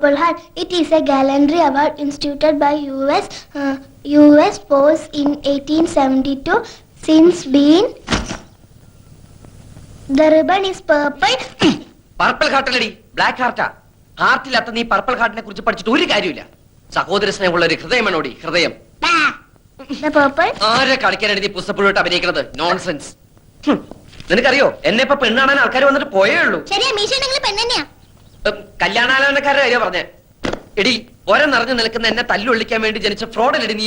Purple Heart. It is a gallantry award instituted by US Force in 1872. Since been, the ribbon is purple. Purple ഹാർട്ടല്ലടി, black ഹാർട്ടാ. ഹാർട്ടില്ലാത്ത നീ purple ഹാർട്ടിനെ കുറിച്ച് പഠിച്ചിട്ട് ഒരു കാര്യമില്ല. സഹോദര സ്നേഹമുള്ള ഒരു ഹൃദയമാണോടി, ഹൃദയം. The purple. ആരെ കളിക്കാനാണ് നീ പുസ്തകപ്പുഴോട്ട് അഭിനയിക്കുന്നത്? നോൺസെൻസ്. നിനക്കറിയോ, എന്നെ ഇപ്പൊ പെണ്ണാണാൻ ആൾക്കാർ വന്നിട്ട് പോയേ ഉള്ളൂ. കല്യാണാലോചനക്കാരുടെ കാര്യം പറഞ്ഞേ. എടി, ഒര നിറഞ്ഞു നിൽക്കുന്ന എന്നെ തല്ലുള്ളിക്കാൻ വേണ്ടി ജനിച്ച ഫ്രോഡല്ലടി നീ.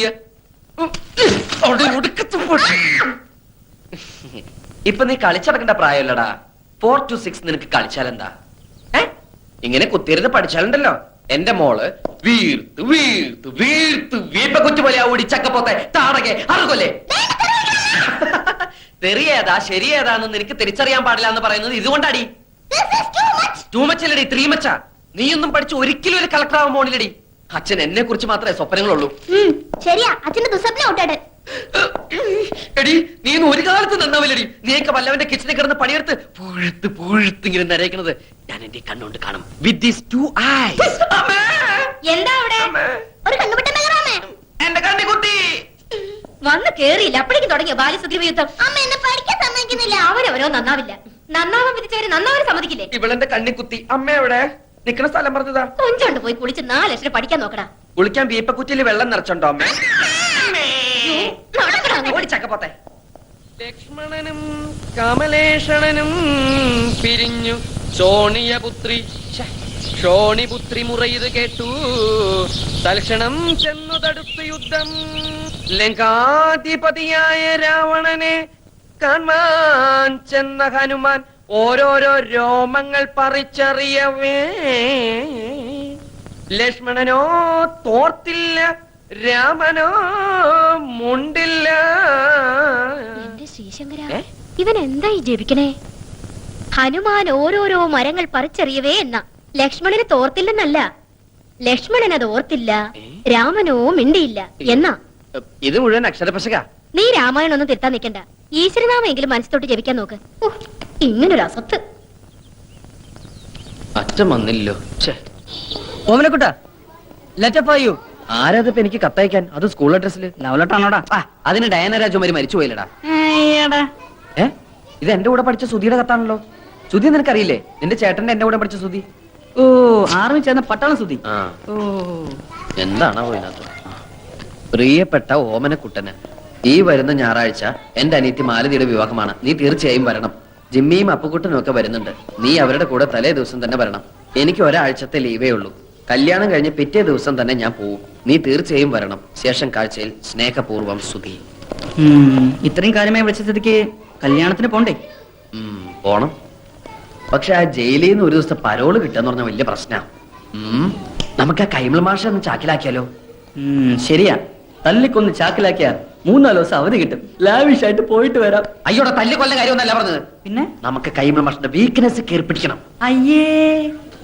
ഇപ്പൊ നീ കളിച്ചടക്കേണ്ട പ്രായമല്ലടാ. 4 to 6 നിനക്ക് കളിച്ചാലെന്താ? ഇങ്ങനെ കുത്തിയിരുന്ന് പഠിച്ചാലുണ്ടല്ലോ എന്റെ മോള് വീർത്ത് വീർത്ത് വീർത്ത് വീപ്പ കുറ്റുപോലെ ഓടി ചക്കപ്പോത്തെ താടകെ അറുകൊല്ലേ. തെറിയേതാ ശരിയേതാന്ന് നിനക്ക് തിരിച്ചറിയാൻ പാടില്ല എന്ന് പറയുന്നത് ഇതുകൊണ്ടാടി. ടൂ മച്ചല്ലടി, 3 മച്ച. നീയൊന്നും പഠിച്ച് ഒരിക്കലും ഒരു കളക്ടർ ആവാൻ പോണില്ലടി. അച്ഛൻ എന്നെ കുറിച്ച് മാത്രമേ സ്വപ്നങ്ങളുള്ളൂ. ശരിയാ, അച്ഛന്റെ ദുസ്വപ്നം ഔട്ടാട്. എടി, നീ ഒരു കാലത്ത് നന്നാവില്ലടി. നീയൊക്കെ വല്ലവന്റെ കിച്ചണിൽ കിടന്ന് പണിയെടുത്ത് പുഴുത്ത് പുഴുത്ത് ഇങ്ങനെ നരയിക്കണത് ഞാൻ എന്റെ കണ്ണുകൊണ്ട് കാണും. With these 2 eyes. എന്താ അവിടെ ഒരു കണ്ണുപെട്ടെന്ന് എന്റെ കണ്ണി കുത്തി വന്ന് കേറിയില്ല, അപ്പോഴേക്കും തുടങ്ങിയ ബാല്യസുഗ്രീവ യുദ്ധം. അമ്മ എന്നെ പഠിക്കാൻ സമ്മതിക്കുന്നില്ല. അവരവരോ നന്നാവില്ല. നന്നാവാൻ വിധിച്ചവര് നന്നാവാൻ സമ്മതിക്കില്ലേ? ഇവളെന്റെ കണ്ണി കുത്തി. അമ്മ എവിടെ? നിക്കണ സ്ഥലം പറഞ്ഞതാ. കൊഞ്ചോണ്ട് പോയി കുളിച്ച് 4 ലക്ഷം പഠിക്കാൻ നോക്കടാ. കുളിക്കാൻ വീപ്പക്കുറ്റിയിൽ വെള്ളം നിറച്ചുണ്ടോ അമ്മ? ഓടിച്ചക്കപ്പോത്തെ. ലക്ഷ്മണനും കമലേഷണനും പിരിഞ്ഞു ശോണിയപുത്രി ശോണിപുത്രി മുറയത് കേട്ടു. തൽക്ഷണം ചെന്നു തടുത്തു യുദ്ധം. ലങ്കാധിപതിയായ രാവണനെ കാണാൻ ചെന്ന ഹനുമാൻ ഓരോരോ രോമങ്ങൾ പറിച്ചറിയവേ ലക്ഷ്മണനോ തോർത്തില്ല, രാമനോ മുണ്ടില്ല. എന്റെ ശ്രീശങ്കര, ഇവൻ എന്തായി ജപിക്കണേ? ഹനുമാൻ ഓരോരോ മരങ്ങൾ പറിച്ചെറിയവേ എന്ന. ലക്ഷ്മണന് തോർത്തില്ലെന്നല്ല, ലക്ഷ്മണൻ അത് ഓർത്തില്ല, രാമനോ മിണ്ടിയില്ല എന്നാ. ഇത് മുഴുവൻ അക്ഷരപശക. നീ രാമായണം ഒന്നും തിരുത്താൻ നിൽക്കണ്ട. ഈശ്വരനാമെങ്കിലും മനസ്സിലോട്ട് ജപിക്കാൻ നോക്ക്. ഇങ്ങനൊരു അസത്ത്. അച്ഛൻ വന്നില്ലോ. ഓമനക്കുട്ട, ലെറ്റർ ഫോർ യു. ആരാതിപ്പോ എനിക്ക് കത്തയക്കാൻ? അത് സ്കൂൾ അഡ്രസ്സിൽ. ലവ് ലെറ്റർ ആണോടാ? അതിന് ഡയന രാജകുമാരി മരിച്ചു പോയില്ലടാ. ഇത് എന്റെ കൂടെ പഠിച്ച സുധിയുടെ കത്താണല്ലോ. സുധി നിനക്കറിയില്ലേ? നിന്റെ ചേട്ടന്റെ എന്റെ കൂടെ പഠിച്ച സുധി. ഓ, ആർമി ചേർന്ന പട്ടാളം സുധി. ഓ, എന്താണോ ഇതിനകത്ത്? പ്രിയപ്പെട്ട ഓമനക്കുട്ടന്, ഈ വരുന്ന ഞായറാഴ്ച എന്റെ അനിയത്തി മാലതിയുടെ വിവാഹമാണ്. നീ തീർച്ചയായും വരണം. ജിമ്മിയും അപ്പുക്കുട്ടനും ഒക്കെ വരുന്നുണ്ട്. നീ അവരുടെ കൂടെ തലേ ദിവസം തന്നെ വരണം. എനിക്ക് ഒരാഴ്ചത്തെ ലീവേ ഉള്ളൂ. കല്യാണം കഴിഞ്ഞ് പിറ്റേ ദിവസം തന്നെ ഞാൻ പോവും. നീ തീർച്ചയായും വരണം. ശേഷം കാഴ്ചയിൽ സ്നേഹപൂർവം സുധി. ഇത്രയും കാര്യമായി വിളിച്ച സ്ഥിതിക്ക് കല്യാണത്തിന് പോണ്ടേ? പോണം. പക്ഷെ ആ ജയിലിൽ നിന്ന് ഒരു ദിവസത്തെ പരോള് കിട്ടാന്ന് പറഞ്ഞ വലിയ പ്രശ്നമാണ്. നമുക്ക് ആ കൈമൾ മാഷ ഒന്ന് ചാക്കിലാക്കിയാലോ? ശരിയാ, തല്ലിക്കൊന്ന് ചാക്കിലാക്കിയാ 3-4 ദിവസം അവധി കിട്ടും. ലാവിഷായിട്ട് പോയിട്ട് വരാം. അയ്യോടെ, തല്ലിക്കൊല്ല കാര്യമൊന്നല്ല പറഞ്ഞത്. പിന്നെ നമുക്ക് കൈമൾ മാഷിന്റെ വീക്ക്നെസ് കയറി പിടിക്കണം. അയ്യേ,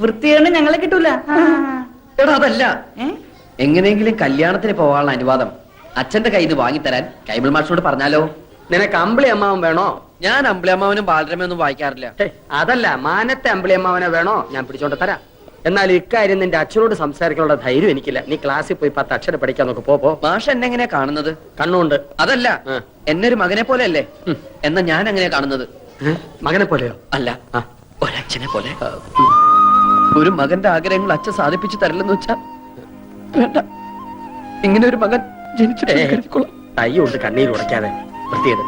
വൃത്തിയാണ് ഞങ്ങളെ കിട്ടൂല. എടാ, അതല്ല, എങ്ങനെയെങ്കിലും കല്യാണത്തിന് പോകാനുള്ള അനുവാദം അച്ഛന്റെ കയ്യിൽ നിന്ന് വാങ്ങിത്തരാൻ കൈമൾ മാഷിനോട് പറഞ്ഞാലോ? നിനക്ക് അമ്പിളി അമ്മാവൻ വേണോ? ഞാൻ അമ്പിളി അമ്മാവനും ബാലരമയൊന്നും വായിക്കാറില്ല. അതല്ല, മാനത്തെ അമ്പിളി അമ്മാവനെ വേണോ? ഞാൻ പിടിച്ചോണ്ട് തരാം. എന്നാൽ ഇക്കാര്യം നിന്റെ അച്ഛനോട് സംസാരിക്കാനുള്ള ധൈര്യം എനിക്കില്ല. നീ ക്ലാസ്സിൽ പോയി 10 അക്ഷരം പഠിക്കാൻ നോക്ക്. പോ. മാഷ് എന്നെ എങ്ങനെയാ കാണുന്നത്? കണ്ണുണ്ട്. അതല്ല, എന്നെ ഒരു മകനെ പോലെ അല്ലേ? എന്നാ ഞാൻ എങ്ങനെയാ കാണുന്നത്? മകനെ പോലെയോ? അല്ല, ഒരച്ഛനെ പോലെ. ഒരു മകന്റെ ആഗ്രഹങ്ങൾ അച്ഛൻ സാധിപ്പിച്ചു തരില്ലെന്ന് വെച്ചാ വേണ്ട. ഇങ്ങനെ ഒരു മകൻ ജനിച്ചിട്ട് തൈ കൊണ്ട് കണ്ണീര് ഉടയ്ക്കാതെ വൃത്തിയിട്.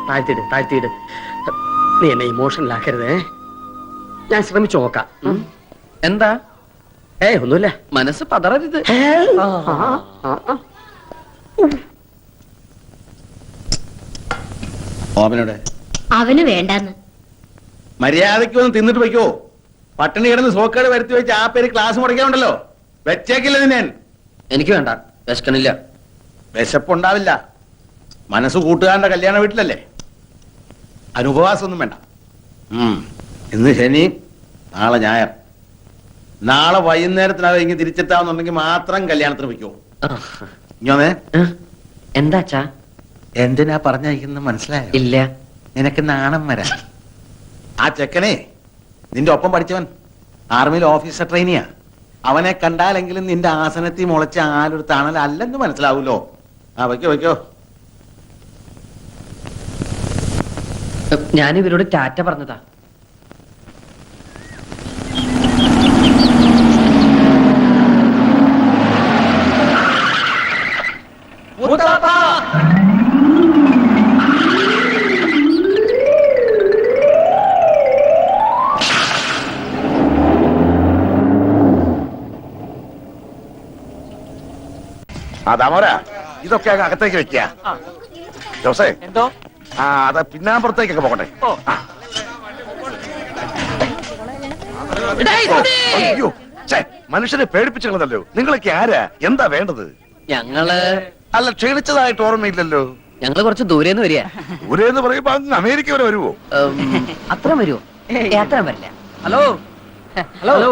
താഴ്ത്തിയിട്. നീ എന്നെ ഇമോഷണൽ ആക്കരുതേ. ഞാൻ ശ്രമിച്ചു നോക്കാം. എന്താ? ഒന്നുമില്ല. മനസ്സ് പതറരുത്. ഓമനോടെ അവന് വേണ്ടാന്ന്. മര്യാദയ്ക്ക് വന്ന് തിന്നിട്ട് വയ്ക്കോ. പട്ടിണി കിടന്ന് സോക്കേട് വരുത്തി വെച്ച് ആ പേര് ക്ലാസ് മുടക്കാനുണ്ടല്ലോ. വെച്ചേക്കില്ല നിന്നെ. എനിക്ക് വേണ്ട, വിശക്കണില്ല. വിശപ്പുണ്ടാവില്ല. മനസ്സ് കൂട്ടുകാരന്റെ കല്യാണ വീട്ടിലല്ലേ. അനുപവാസം ഒന്നും വേണ്ട. ഇന്ന് ശനി, നാളെ ഞായർ. നാളെ വൈകുന്നേരത്തിനകം ഇങ്ങനെ തിരിച്ചെത്താവുന്നുണ്ടെങ്കിൽ മാത്രം കല്യാണത്തിന് വയ്ക്കോ. ഇങ്ങനെ എന്താച്ചാ? എന്തിനാ പറഞ്ഞയക്കുന്നത് മനസ്സിലായോ? ഇല്ല. നിനക്ക് നാണം വരാം. ആ ചെക്കനെ നിന്റെ ഒപ്പം പഠിച്ചവൻ ആർമിയിൽ ഓഫീസർ ട്രെയിനിയാ. അവനെ കണ്ടാലെങ്കിലും നിന്റെ ആസനത്തിൽ മുളച്ച ആലൊരു തണലല്ലെന്ന് മനസ്സിലാവൂലോ. ആ വയ്ക്കോ വയ്ക്കോ. ഞാൻ ഇവരോട് ടാറ്റ പറഞ്ഞതാ. ദാമോര, ഇതൊക്കെ അങ്ങ് അകത്തേക്ക് വെക്കുക. ജോസേ, എന്തോ ആ അത് പിന്നാമ്പുറത്തേക്കൊക്കെ പോകട്ടെ. ആ. അയ്യോ, ഛേ, മനുഷ്യനെ പേടിപ്പിച്ചല്ലോ. നിങ്ങളൊക്കെ ആരാ? എന്താ വേണ്ടത്? ഞങ്ങള് അല്ല, ക്ഷണിച്ചതായിട്ട് ഓർമ്മയില്ലല്ലോ. ഞങ്ങള് കുറച്ച് ദൂരേന്ന് വരിക. ദൂരെന്ന് പറയുമ്പോ അങ്ങ് അമേരിക്ക വരെ വരുവോ? അത്ര വരുമോ? അത്ര വരില്ല. ഹലോ ഹലോ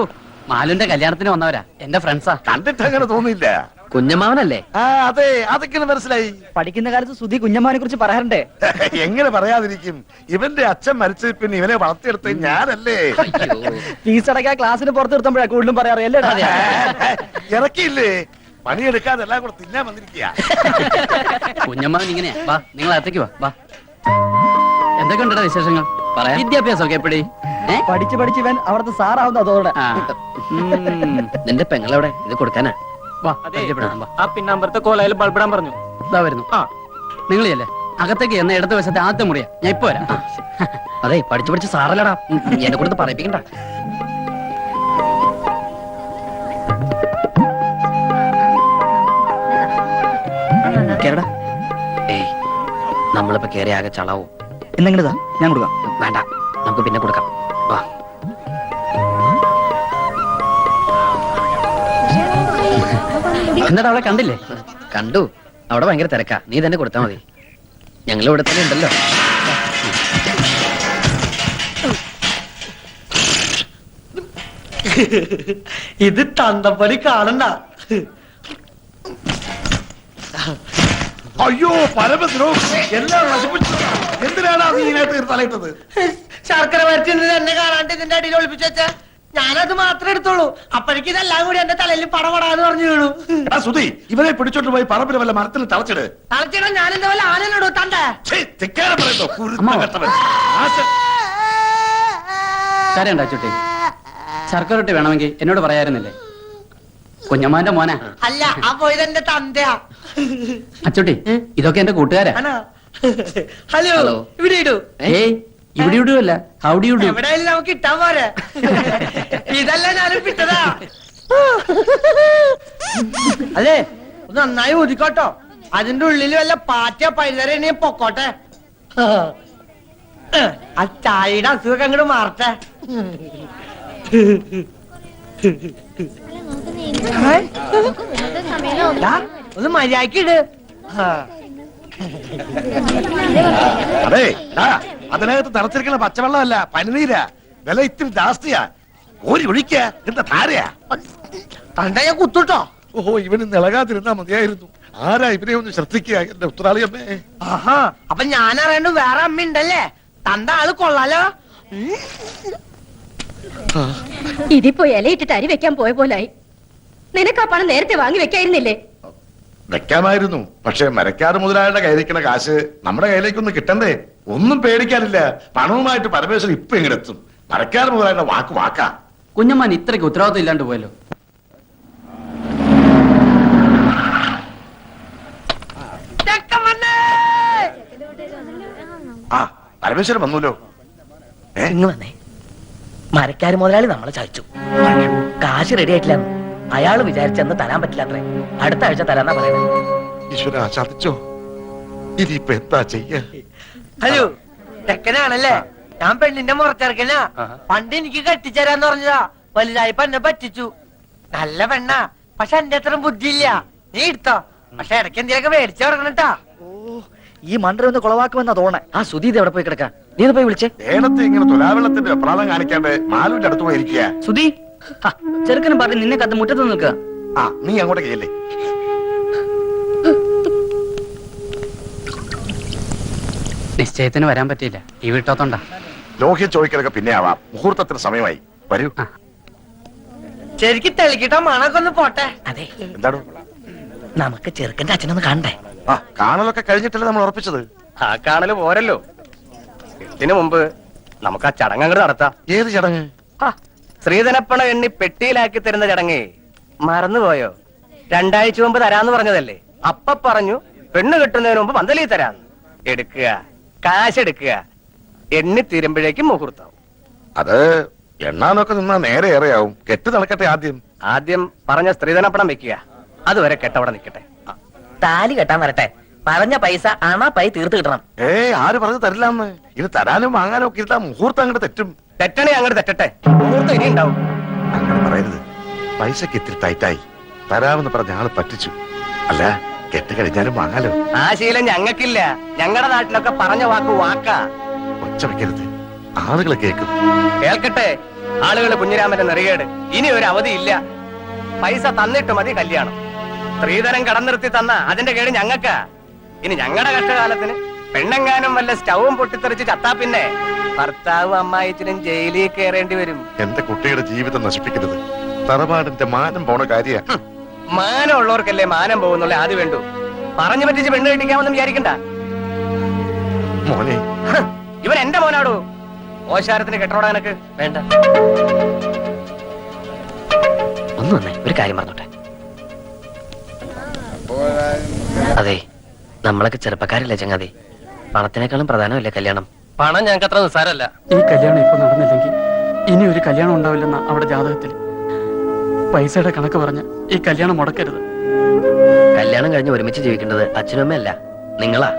മാലുന്റെ കല്യാണത്തിന് വന്നവരാ, എന്റെ ഫ്രണ്ട്സാ. കണ്ടിട്ട് അങ്ങനെ തോന്നിയില്ല. കുഞ്ഞമ്മാവനല്ലേ? ആ അതെ, അതൊക്കെ മനസ്സിലായി. പഠിക്കുന്ന കാലത്ത് സുധി കുഞ്ഞമ്മാനെ കുറിച്ച് പറയാറുണ്ടേ. എങ്ങനെ പറയാതിരിക്കും? ഇവന്റെ അച്ഛൻ മരിച്ച പിന്നെ ഇവനെ വളർത്തിയെടുത്ത് ഞാനല്ലേ. ഫീസ് അടയ്ക്കാൻ ക്ലാസ്സിന് പുറത്ത് നിർത്തുമ്പോഴാ കൂടുതലും പറയാറ് അല്ലേ? ഇറക്കിയില്ലേ? പണിയെടുക്കാതെ എല്ലാം കൂടെ തിന്നാൻ വന്നിരിക്കുക. കുഞ്ഞമ്മാവൻ ഇങ്ങനെയാ. വാ, നിങ്ങൾ അകത്തേക്ക് വാ. എന്തൊക്കെ ഉണ്ടോ വിശേഷങ്ങൾ? പറയാം. വിദ്യാഭ്യാസമൊക്കെ എപ്പടി? പഠിച്ച് പഠിച്ച് ഇവൻ അവിടുത്തെ സാറാവുന്ന അതോടെ. നിന്റെ പെങ്ങളെവിടെ? ഇത് കൊടുക്കാനാ? ആ പിന്നാമ്പറത്തെ കോലയിൽ ബൾബിടാൻ പറഞ്ഞു. ഇതാ വരുന്നു. നിങ്ങളല്ലേ അകത്തേക്ക് എന്ന ഇടത് വശത്തെ ആദ്യത്തെ മുറിയാ. ഞാൻ ഇപ്പൊ വരാം. അതെ, പഠിച്ചു പഠിച്ച് സാറല്ലടാ. എന്നെ കൊടുത്ത് പറയിപ്പിക്കണ്ട. കേരടാ. ഏയ്, നമ്മളിപ്പോ കേറി ആകെ ചളാവോ? എന്നെങ്കിലതാ ഞാൻ കൊടുക്കാം. വേണ്ട, നമുക്ക് പിന്നെ കൊടുക്കാം. വാ. എന്നിട്ട് അവളെ കണ്ടില്ലേ? കണ്ടു. അവിടെ ഭയങ്കര തിരക്കാ. നീ തന്നെ കൊടുത്താ മതി. ഞങ്ങൾ ഇവിടെ തന്നെ ഉണ്ടല്ലോ. ഇത് തന്തപ്പടി കാണണ്ട. അയ്യോ പരമദ്രോഹി, എല്ലാം നശിപ്പിച്ചു. എന്തിനാണ് നീ ഇതിനകത്ത് തലയിട്ടത്? ശർക്കര വരട്ടി എന്നെ കാണാണ്ട് ഇതിന്റെ അടിയിൽ ഒളിപ്പിച്ചു വെച്ച ഞാനത് മാത്രമേ എടുത്തോളൂ. അപ്പോഴേക്കും ഇതെല്ലാം കൂടി എന്റെ തലയിൽ പടപടാന്ന് പറഞ്ഞു വീണു. സുധി, ഇവനെ പിടിച്ചോണ്ട് പോയി പറമ്പിൽ വല്ല മരത്തിൽ തളച്ചിട്. തളച്ചിടാൻ ഞാൻ എന്താ വല്ല ആനനോടോ തണ്ടേ? കാര്യണ്ടാ ചുട്ടി, ശർക്കര റൊട്ടി വേണമെങ്കിൽ എന്നോട് പറയാറുന്നില്ലേ? കുഞ്ഞമ്മാന്റെ മോനാ. അല്ല, ആ പോയത് എന്റെ തന്തയാ. അച്ചുട്ടി, ഇതൊക്കെ എന്റെ കൂട്ടുകാരാ. Hello, hello. ഇവിടെ ഇടൂ. ഏയ്, ഇവിടെ ഇടുവല്ല, ഹൗഡി ഇടൂ. എവിടെയായാലും നമുക്ക് ഇട്ടാൻ പോരെ. ഇതല്ല ഞാനും പിട്ടതാ. അതെ, ഒന്ന് നന്നായി ഊതിക്കോട്ടോ. അതിന്റെ ഉള്ളിൽ വല്ല പാറ്റ പൈതര പൊക്കോട്ടെ. ആ ചായയുടെ അസുഖം അങ്ങോട്ട് മാറട്ടെ. ഒന്ന് മര്യാദക്ക് ഇട്. അതെ, അതിനകത്ത് തളച്ചിരിക്കുന്ന പച്ചവെള്ളമല്ല, പനിനീരാ. വില ഇത്തിരി ജാസ്തിയാ. ഓരി ഒഴിക്ക, എന്താ ധാരയാ? തണ്ട ഞാൻ കുത്തുട്ടോ. ഓഹോ, ഇവന് നിളകാതിരുന്നാ മതിയായിരുന്നു. ആരാ ഇവനെ ഒന്ന് ശ്രദ്ധിക്കുക, എന്റെ ഉത്തരാളി അമ്മേ. ആഹാ, അപ്പൊ ഞാൻ അറിയണ്ട വേറെ അമ്മ ഉണ്ടല്ലേ? തന്റെ ആള് കൊള്ളാലോ. ഇതിപ്പോ ഇലയിട്ടിട്ട് അരി വെക്കാൻ പോയ പോലായി. നിനക്ക് ആ പണം നേരത്തെ വാങ്ങി വെക്കായിരുന്നില്ലേ? വെക്കാമായിരുന്നു, പക്ഷെ മരക്കാട് മുതലാളിയുടെ കയ്യിലിരിക്കുന്ന കാശ് നമ്മുടെ കയ്യിലേക്കൊന്നും കിട്ടണ്ടേ? ഒന്നും പേടിക്കാനില്ല. പണവുമായിട്ട് പരമേശ്വരൻ ഇപ്പൊ ഇങ്ങടെത്തും. മരക്കാട് മുതലാളിയുടെ വാക്ക് വാക്കാ. കുഞ്ഞമ്മാൻ ഇത്രയ്ക്ക് ഉത്തരവാദിത്വം ഇല്ലാണ്ട് പോയല്ലോ. ആ, പരമേശ്വരൻ വന്നല്ലോ. മരക്കാര് മുതലാളി നമ്മളെ ചതിച്ചു. കാശ് റെഡി ആയിട്ടില്ല. അയാള് വിചാരിച്ചെന്ന് തരാൻ പറ്റില്ല അത്രേ. അടുത്ത ആഴ്ച തരാന്നാ പറയുന്നത്. ഈശ്വരാ, ചതിച്ചോ? ഇനിയിപ്പൊ എന്താ ചെയ്യാ? ഹലോ, ചെക്കനാണല്ലേ? ഞാൻ പെണ്ണിന്റെ മുറച്ചെറുക്കനാ. പണ്ട് എനിക്ക് കെട്ടിച്ചേരാന്ന് പറഞ്ഞതാ. വലുതായപ്പോ എന്നെ പറ്റിച്ചു. നല്ല പെണ്ണാ, പക്ഷെ എന്റെ അത്ര ബുദ്ധിയില്ല. നീ എടുത്തോ, പക്ഷെ ഇടയ്ക്ക് എന്തെങ്കിലുമൊക്കെ മേടിച്ചു കൊടുക്കണട്ടാ. ഈ മണ്ടർ ഒന്ന് കൊളവാക്കുമെന്നാ തോന്നേ. ആ സുധി ഇത് എവിടെ പോയി കിടക്കാ? നീ ഒന്ന് പോയി വിളിച്ചേ. നേരത്തെ ഇങ്ങനെ തുലാവെള്ളത്തിന്റെ വെപ്രാളം കാണിക്കാണ്ട് മാലുവിന്റെ അടുത്ത് പോയിരിക്കുക. സുധി, ചെറുക്കനും പറഞ്ഞ് നിന്നെ കത്ത് മുറ്റത്ത് നിൽക്കുക. ആ, നീ അങ്ങോട്ട് കയല്ലേ. നിശ്ചയത്തിന് വരാൻ പറ്റിയില്ല, ഈ വീട്ടോത്തോണ്ടാ. ലോഹ്യ ചോദിക്കലൊക്കെ പിന്നെ ആവാം. മുഹൂർത്തത്തിന് സമയമായി. വരൂ. ശരിക്കും തെളിക്കിട്ട മണൊക്കെ ഒന്ന് പോട്ടെ. അതെ, എന്താണ്? നമുക്ക് ചെറുക്കന്റെ അച്ഛനൊന്ന് കണ്ടേ. ആ കാണലൊക്കെ കഴിഞ്ഞിട്ടല്ലേ നമ്മൾ ഉറപ്പിച്ചത്. ആ കാണല് പോരല്ലോ. ഇതിനു മുമ്പ് നമുക്ക് ആ ചടങ്ങ് അങ്ങോട്ട് നടത്താം. ഏത് ചടങ്ങ്? ശ്രീധനപ്പണ എണ്ണി പെട്ടിയിലാക്കി തരുന്ന ചടങ്ങേ മറന്നുപോയോ? 2 ആഴ്ച മുമ്പ് തരാന്ന് പറഞ്ഞതല്ലേ. അപ്പ പറഞ്ഞു പെണ്ണ് കെട്ടുന്നതിന് മുമ്പ് പന്തലി തരാന്ന്. എടുക്കുക, കാശ് എടുക്കുക, എണ്ണി തീരുമ്പോഴേക്കും മുഹൂർത്തം. അത് എണ്ണാനൊക്കെ നിന്നാ നേരെ ഏറെയാവും. കെട്ട് നടക്കട്ടെ ആദ്യം. ആദ്യം പറഞ്ഞ സ്ത്രീധനപ്പണം വെക്കുക, അതുവരെ കെട്ടവിടെ നിൽക്കട്ടെ. താലി കെട്ടാൻ വരട്ടെ. പറഞ്ഞ പൈസ പൈ തീർത്ത് കിട്ടണം. ആര് പറഞ്ഞു തരില്ലാന്ന്? ഇത് തരാനും വാങ്ങാനും ഒക്കെ ഇരുത്താ മുഹൂർത്തം അങ്ങോട്ട് തെറ്റും. തെറ്റണേ അങ്ങോട്ട് തെറ്റട്ടെ, മുഹൂർത്തം ഇനി ഉണ്ടാവും. അങ്ങനെ പറയരുത്. പൈസക്ക് ഇത്തിരി ടൈറ്റായി. തരാമെന്ന് പറഞ്ഞ ആള് പറ്റിച്ചു. അല്ല, കെട്ട് കഴിഞ്ഞാലും വാങ്ങാലോ. ആ ശീലം ഞങ്ങൾക്കില്ല. ഞങ്ങളുടെ നാട്ടിലൊക്കെ പറഞ്ഞ വാക്ക് വാക്കാ. ഒച്ച വെക്കരുത്, ആളുകൾ കേൾക്കും. കേൾക്കട്ടെ ആളുകൾ. കുഞ്ഞിരാമന്റെ നെറികേട്. ഇനി ഒരു അവധിയില്ല. പൈസ തന്നിട്ട് മതി കല്യാണം. സ്ത്രീധനം കടം നിർത്തി തന്ന അതിന്റെ കേട് ഞങ്ങൾക്കാ. ഇനി ഞങ്ങളുടെ കഷ്ടകാലത്തിന് പെണ്ണെങ്ങാനും വല്ല സ്റ്റൗവും പൊട്ടിത്തെറിച്ച് ചത്താ പിന്നെ ഭർത്താവ് അമ്മായിച്ചിനും ജയിലിൽ കയറേണ്ടി വരും. എന്റെ കുട്ടിയുടെ ജീവിതം നശിപ്പിക്കരുത്. തറവാടിന്റെ മാനം പോണ കാര്യ. മാനം ഉള്ളവർക്കല്ലേ മാനം പോകുന്നുള്ള ആദ്യം വേണ്ടു. പറഞ്ഞു പറ്റിച്ച് പെണ്ണ് കെട്ടിക്കാമെന്ന് വിചാരിക്കണ്ട. മോനെ, ഇവൻ എന്റെ മോനാടോ. ഓശാരത്തിന് കെട്ടോടാ എനക്ക് വേണ്ട. ഒന്ന് വന്നേ, ഒരു കാര്യം പറഞ്ഞോട്ടെ. അതെ, നമ്മളൊക്കെ ചെറുപ്പക്കാരല്ലേ ചങ്ങാതി. പണത്തിനേക്കാളും പ്രധാനമല്ലേ കല്യാണം. പണം ഞങ്ങൾക്ക് അത്ര നിസ്സാരല്ല. ഈ കല്യാണം ഇപ്പൊ നടന്നില്ലെങ്കിൽ ഇനി ഒരു കല്യാണം ഉണ്ടാവില്ലെന്ന അവിടെ ജാതകത്തിൽ. പൈസയുടെ കണക്ക് പറഞ്ഞ് ഈ കല്യാണം മുടക്കരുത്. കല്യാണം കഴിഞ്ഞ് ഒരുമിച്ച് ജീവിക്കേണ്ടത് അച്ഛനും അമ്മയല്ല, നിങ്ങളാ.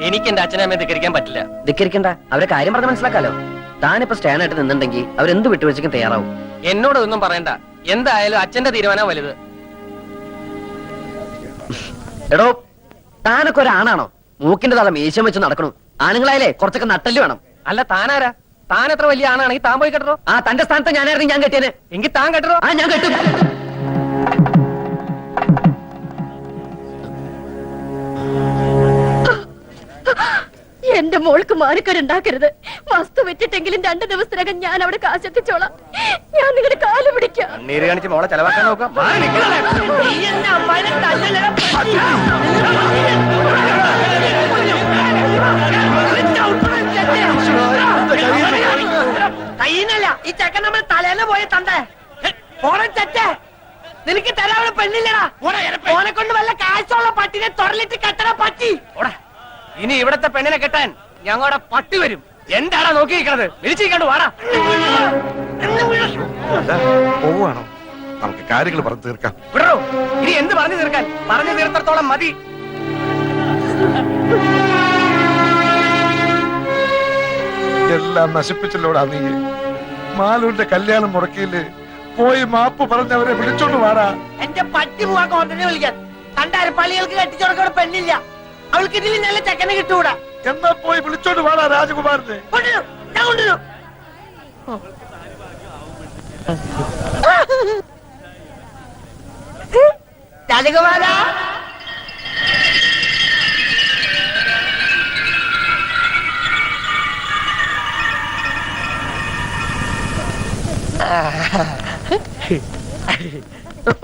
എനിക്ക് എന്റെ അച്ഛനെ അമ്മയെ ധിക്കരിക്കാൻ പറ്റില്ല. ധിക്കരിക്കണ്ട, അവരെ കാര്യം പറഞ്ഞ് മനസ്സിലാക്കാലോ. താനിപ്പോ സ്റ്റാൻഡായിട്ട് നിന്നുണ്ടെങ്കിൽ അവരെന്ത് വിട്ടുവീഴ്ചയ്ക്കും തയ്യാറാവും. എന്നോട് ഒന്നും പറയണ്ട. എന്തായാലും അച്ഛന്റെ തീരുമാനം വലുത്. എടോ, താനൊക്കെ ഒരാണാണോ? മൂക്കിന്റെ തല മീശം വെച്ച് നടക്കണു. ആണുങ്ങളായാലേ കുറച്ചൊക്കെ നട്ടല് വേണം. അല്ല താനാരാ? താൻ എത്ര വലിയ ആണാണെങ്കിൽ താൻ പോയി കെട്ടോ. ആ തന്റെ സ്ഥാനത്ത് ഞാനായിരുന്നു ഞാൻ കെട്ടിയന്. എങ്കിൽ താൻ കെട്ടോ. ആ ഞാൻ കെട്ടും. എന്റെ മോൾക്ക് മാനക്കേടുണ്ടാക്കരുത്. വസ്തു വിറ്റിട്ടെങ്കിലും 2 ദിവസത്തിനകം ഞാൻ അവിടെ കാശെത്തിച്ചോളാം. ഞാൻ നിങ്ങളുടെ കാല് പിടിക്കാം. നീര് കാണിച്ച് മോളെ ചെലവാക്കാൻ നോക്കാം. കയ്യിന്നല്ല, ഈ ചെക്കൻ നമ്മൾ തലേന്ന് പോയി തണ്ടേ. ഓണം തെറ്റേ. നിനക്ക് തരാനുള്ള പെണ്ണില്ലടാ. ഓനെ കൊണ്ട് വല്ല കാശുള്ള പട്ടിനെ തൊടലിട്ട് കെട്ടണ പറ്റി. ഇനി ഇവിടത്തെ പെണ്ണിനെ കെട്ടാൻ ഞങ്ങളുടെ പട്ടി വരും. എന്താടാ നോക്കിയിരിക്കണത്? വിളിച്ചിരിക്കാണ്ട് വാടാ. പോവാണോ? നമുക്ക് കാര്യങ്ങൾ പറഞ്ഞു തീർക്കാം. വിടറോ, ഇനി എന്ത് പറഞ്ഞു തീർക്കാൻ? പറഞ്ഞു തീർത്തത്തോളം മതി. എല്ലാം നശിപ്പിച്ചല്ലോടാ നീ. മാലൂന്റെ കല്യാണം മുടക്കിയില്ലേ? പോയി മാപ്പ് പറഞ്ഞവരെ വിളിച്ചോണ്ട് വാടാ. എന്റെ പട്ടി പോവാ കോണ്ടനെ വിളിക്കാൻ. കണ്ടാര പള്ളികൾക്ക് കെട്ടിച്ചോടക്കവിടെ പെണ്ണില്ല. അവൾക്ക് ഇതിൽ നല്ല ചെക്കനെ കിട്ടൂടാ. എന്നാ പോയി വിളിച്ചോണ്ട് വാടാ രാജകുമാരനെ. കൊണ്ടുവരും, ഞാൻ കൊണ്ടുവരും. രാജകുമാര,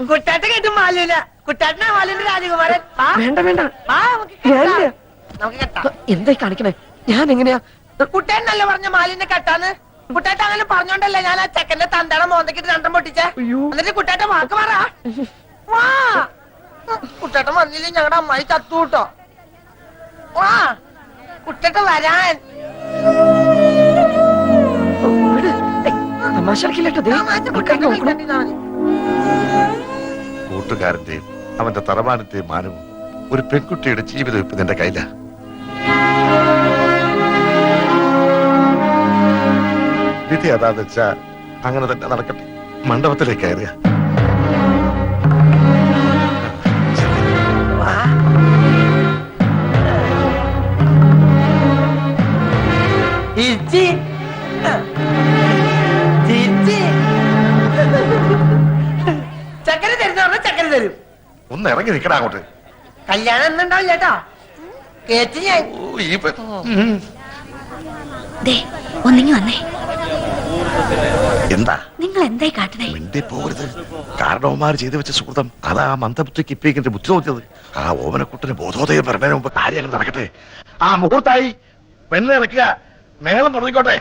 കുട്ടാട്ട കേട്ടും മാലൂല. കുട്ടാട്ടനാ മാലൂന്റെ രാജകുമാരൻ. വേണ്ട വേണ്ട, നമുക്ക് കെട്ടാം. എന്തായി കാണിക്കണേ? ഞാൻ എങ്ങനെയാ? കുട്ടേനല്ലേ പറഞ്ഞ മാലിന്റെ കെട്ടാന്ന്? കുട്ടേട്ട അങ്ങനെ പറഞ്ഞോണ്ടല്ലേ ഞാൻ ആ ചെക്കന്റെ തന്തട മോന്തക്കിട്ട് 2 പൊട്ടിച്ചേ. എന്നിട്ട് കുട്ടേട്ട വാക്ക് പറ. വാ, കുട്ടേട്ട വന്നില്ലേ ഞങ്ങളുടെ അമ്മായി ചത്തു കൂട്ടോ. വാ, കുട്ടേട്ട വരാൻ. കൂട്ടുകാരന്റെയും അവന്റെ തറവാനത്തെയും മാനവും ഒരു പെൺകുട്ടിയുടെ ജീവിതം ഇപ്പൊ നിന്റെ കയ്യില. വിധി അതാന്ന് വെച്ചാ അങ്ങനെ തന്നെ നടക്കട്ടെ. മണ്ഡപത്തിലേക്ക് കയറുക. ചക്കര തരുന്ന ചക്കര തരും. ഒന്ന് ഇറങ്ങി നിൽക്കടാ അങ്ങോട്ട്. കല്യാണം എന്നുണ്ടാവും ചേട്ടാ. കേട്ട് ഞാൻ ഒന്നിങ്ങി വന്നേ. എന്താ നിങ്ങൾ എന്തായി കാട്ടണേ? മിണ്ടി പോകരുത്. കാരണവന്മാർ ചെയ്തു വെച്ച സുഹൃതം അതാ മന്ദബുദ്ധിക്ക് ഇപ്പിക്കിന്റെ ബുദ്ധി തോന്നിയത്. ആ ഓമനക്കുട്ടന് ബോധോദയം പറഞ്ഞതിന് മുമ്പ് കാര്യങ്ങൾ നടക്കട്ടെ. ആ മുഹൂർത്തായി പെണ്ണ് ഇറക്കുക, മേളം തുടങ്ങിക്കോട്ടെ.